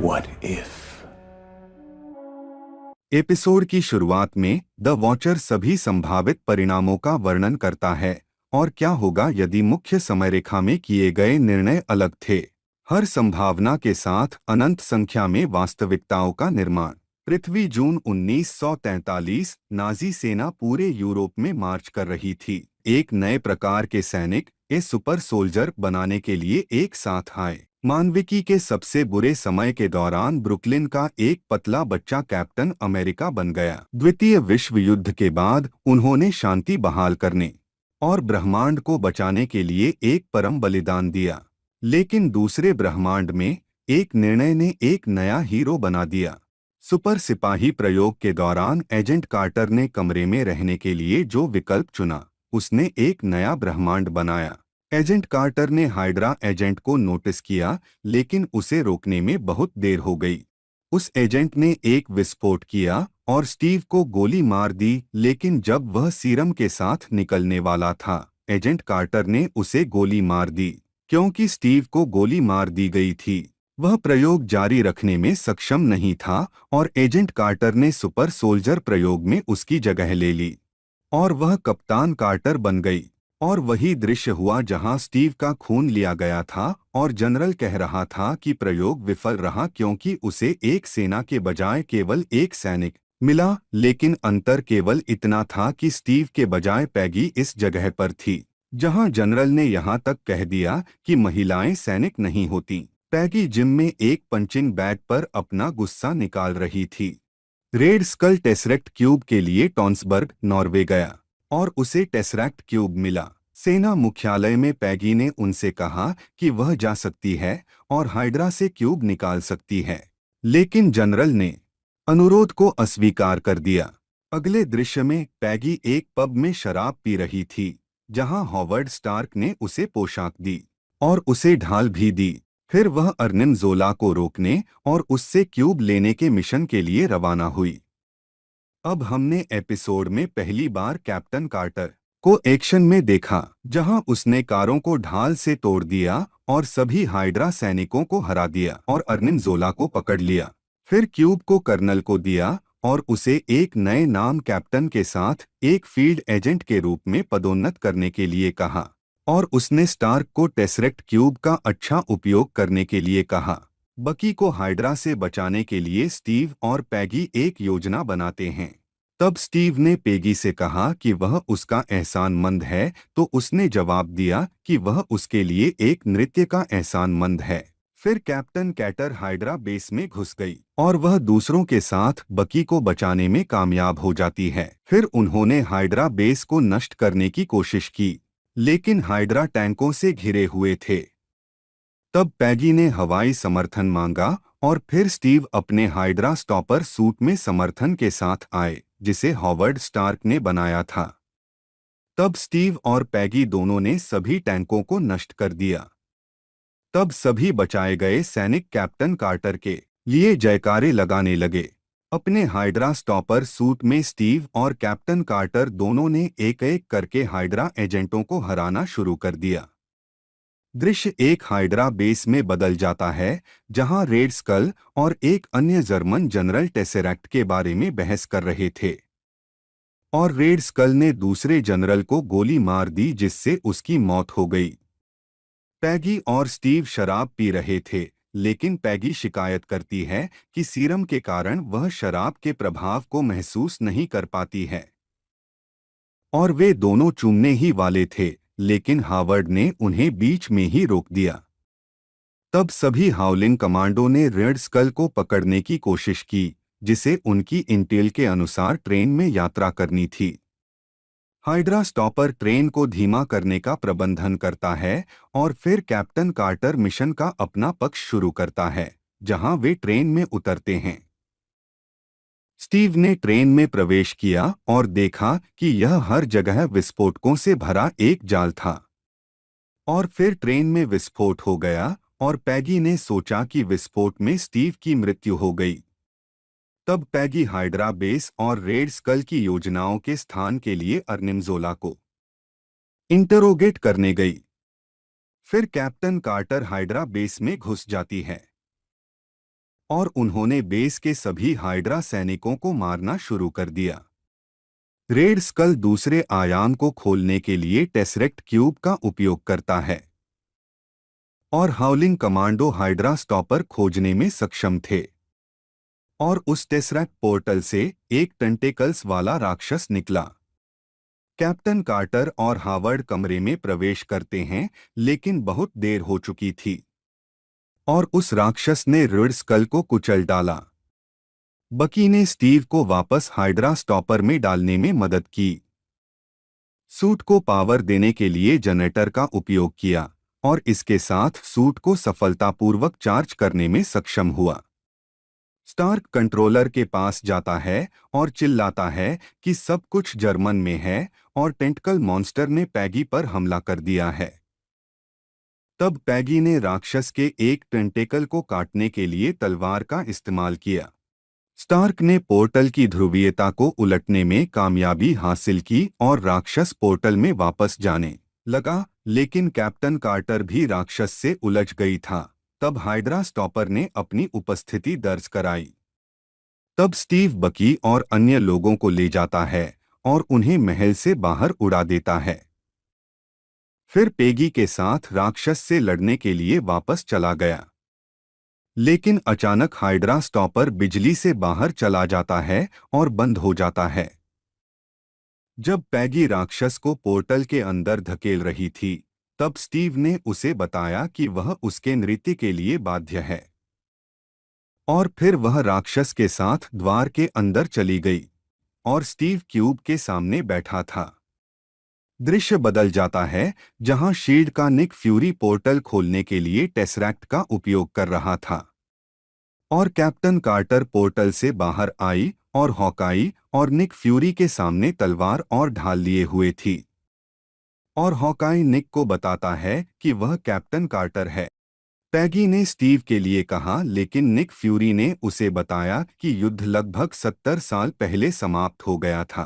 What if? Episode की शुरुआत में द वॉचर सभी संभावित परिणामों का वर्णन करता है और क्या होगा यदि मुख्य समयरेखा में किए गए निर्णय अलग थे। हर संभावना के साथ अनंत संख्या में वास्तविकताओं का निर्माण। पृथ्वी जून 1943 नाजी सेना पूरे यूरोप में मार्च कर रही थी। एक नए प्रकार के सैनिक ए सुपर सोल्जर बनाने के लिए एक साथ आए। मानविकी के सबसे बुरे समय के दौरान ब्रुकलिन का एक पतला बच्चा कैप्टन अमेरिका बन गया। द्वितीय विश्व युद्ध के बाद उन्होंने शांति बहाल करने और ब्रह्मांड को बचाने के लिए एक परम बलिदान दिया। लेकिन दूसरे ब्रह्मांड में एक निर्णय ने एक नया हीरो बना दिया। सुपर सिपाही प्रयोग के दौरान एजेंट कार्टर ने कमरे में रहने के लिए जो विकल्प चुना, उसने एक नया ब्रह्मांड बनाया। एजेंट कार्टर ने हाइड्रा एजेंट को नोटिस किया, लेकिन उसे रोकने में बहुत देर हो गई। उस एजेंट ने एक विस्फोट किया और स्टीव को गोली मार दी, लेकिन जब वह सीरम के साथ निकलने वाला था, एजेंट कार्टर ने उसे गोली मार दी। क्योंकि स्टीव को गोली मार दी गई थी, वह प्रयोग जारी रखने में सक्षम नहीं था और एजेंट कार्टर ने सुपर सोल्जर प्रयोग में उसकी जगह ले ली और वह कप्तान कार्टर बन गई। और वही दृश्य हुआ जहां स्टीव का खून लिया गया था और जनरल कह रहा था कि प्रयोग विफल रहा क्योंकि उसे एक सेना के बजाय केवल एक सैनिक मिला। लेकिन अंतर केवल इतना था कि स्टीव के बजाय पैगी इस जगह पर थी जहां जनरल ने यहां तक कह दिया कि महिलाएं सैनिक नहीं होती। पैगी जिम में एक पंचिंग बैग पर अपना गुस्सा निकाल रही थी। रेड स्कल टेसरेक्ट क्यूब के लिए टॉन्सबर्ग, नॉर्वे गया और उसे टेसरेक्ट क्यूब मिला। सेना मुख्यालय में पैगी ने उनसे कहा कि वह जा सकती है और हाइड्रा से क्यूब निकाल सकती है, लेकिन जनरल ने अनुरोध को अस्वीकार कर दिया। अगले दृश्य में पैगी एक पब में शराब पी रही थी, जहां हॉवर्ड स्टार्क ने उसे पोशाक दी और उसे ढाल भी दी। फिर वह अर्निम जोला को रोकने और उससे क्यूब लेने के मिशन के लिए रवाना हुई। अब हमने एपिसोड में पहली बार कैप्टन कार्टर को एक्शन में देखा, जहां उसने कारों को ढाल से तोड़ दिया और सभी हाइड्रा सैनिकों को हरा दिया और अर्निम जोला को पकड़ लिया। फिर क्यूब को कर्नल को दिया और उसे एक नए नाम कैप्टन के साथ एक फील्ड एजेंट के रूप में पदोन्नत करने के लिए कहा और उसने स्टार्क को टेसरेक्ट क्यूब का अच्छा उपयोग करने के लिए कहा। बकी को हाइड्रा से बचाने के लिए स्टीव और पैगी एक योजना बनाते हैं। तब स्टीव ने पैगी से कहा कि वह उसका एहसानमंद है, तो उसने जवाब दिया कि वह उसके लिए एक नृत्य का एहसानमंद है। फिर कैप्टन कैटर हाइड्रा बेस में घुस गई और वह दूसरों के साथ बकी को बचाने में कामयाब हो जाती है। फिर उन्होंने हाइड्रा बेस को नष्ट करने की कोशिश की, लेकिन हाइड्रा टैंकों से घिरे हुए थे। तब पैगी ने हवाई समर्थन मांगा और फिर स्टीव अपने हाइड्रा स्टॉपर सूट में समर्थन के साथ आए, जिसे हॉवर्ड स्टार्क ने बनाया था। तब स्टीव और पैगी दोनों ने सभी टैंकों को नष्ट कर दिया। तब सभी बचाए गए सैनिक कैप्टन कार्टर के लिए जयकारे लगाने लगे। अपने हाइड्रा स्टॉपर सूट में स्टीव और कैप्टन कार्टर दोनों ने एक एक करके हाइड्रा एजेंटों को हराना शुरू कर दिया। दृश्य एक हाइड्रा बेस में बदल जाता है, जहां रेड स्कल और एक अन्य जर्मन जनरल टेसरेक्ट के बारे में बहस कर रहे थे और रेड स्कल ने दूसरे जनरल को गोली मार दी, जिससे उसकी मौत हो गई। पैगी और स्टीव शराब पी रहे थे, लेकिन पैगी शिकायत करती है कि सीरम के कारण वह शराब के प्रभाव को महसूस नहीं कर पाती है और वे दोनों चूमने ही वाले थे, लेकिन हावर्ड ने उन्हें बीच में ही रोक दिया। तब सभी हाउलिंग कमांडो ने रेड स्कल को पकड़ने की कोशिश की, जिसे उनकी इंटेल के अनुसार ट्रेन में यात्रा करनी थी। हाइड्रा स्टॉपर ट्रेन को धीमा करने का प्रबंधन करता है और फिर कैप्टन कार्टर मिशन का अपना पक्ष शुरू करता है, जहां वे ट्रेन में उतरते हैं। स्टीव ने ट्रेन में प्रवेश किया और देखा कि यह हर जगह विस्फोटकों से भरा एक जाल था और फिर ट्रेन में विस्फोट हो गया और पैगी ने सोचा कि विस्फोट में स्टीव की मृत्यु हो गई। तब पैगी हाइड्रा बेस और रेड स्कल की योजनाओं के स्थान के लिए अर्निम जोला को इंटरोगेट करने गई। फिर कैप्टन कार्टर हाइड्रा बेस में घुस जाती है और उन्होंने बेस के सभी हाइड्रा सैनिकों को मारना शुरू कर दिया। रेड स्कल दूसरे आयाम को खोलने के लिए टेसरेक्ट क्यूब का उपयोग करता है और हाउलिंग कमांडो हाइड्रा स्टॉपर खोजने में सक्षम थे और उस टेसरेक्ट पोर्टल से एक टेंटेकल्स वाला राक्षस निकला। कैप्टन कार्टर और हावर्ड कमरे में प्रवेश करते हैं, लेकिन बहुत देर हो चुकी थी और उस राक्षस ने रेड स्कल को कुचल डाला। बकी ने स्टीव को वापस हाइड्रा स्टॉपर में डालने में मदद की, सूट को पावर देने के लिए जनरेटर का उपयोग किया और इसके साथ सूट को सफलतापूर्वक चार्ज करने में सक्षम हुआ। स्टार्क कंट्रोलर के पास जाता है और चिल्लाता है कि सब कुछ जर्मन में है और टेंटकल मॉन्स्टर ने पैगी पर हमला कर दिया है। तब पैगी ने राक्षस के एक टेंटेकल को काटने के लिए तलवार का इस्तेमाल किया। स्टार्क ने पोर्टल की ध्रुवीयता को उलटने में कामयाबी हासिल की और राक्षस पोर्टल में वापस जाने लगा, लेकिन कैप्टन कार्टर भी राक्षस से उलझ गई था। तब हाइड्रा स्टॉपर ने अपनी उपस्थिति दर्ज कराई। तब स्टीव बकी और अन्य लोगों को ले जाता है और उन्हें महल से बाहर उड़ा देता है। फिर पेगी के साथ राक्षस से लड़ने के लिए वापस चला गया, लेकिन अचानक हाइड्रा स्टॉपर बिजली से बाहर चला जाता है और बंद हो जाता है। जब पैगी राक्षस को पोर्टल के अंदर धकेल रही थी, तब स्टीव ने उसे बताया कि वह उसके नृत्य के लिए बाध्य है और फिर वह राक्षस के साथ द्वार के अंदर चली गई और स्टीव क्यूब के सामने बैठा था। दृश्य बदल जाता है, जहां शील्ड का निक फ्यूरी पोर्टल खोलने के लिए टेसरैक्ट का उपयोग कर रहा था और कैप्टन कार्टर पोर्टल से बाहर आई और हॉकाई और निक फ्यूरी के सामने तलवार और ढाल लिए हुए थी और हॉकाई निक को बताता है कि वह कैप्टन कार्टर है। पैगी ने स्टीव के लिए कहा, लेकिन निक फ्यूरी ने उसे बताया कि युद्ध लगभग 70 साल पहले समाप्त हो गया था।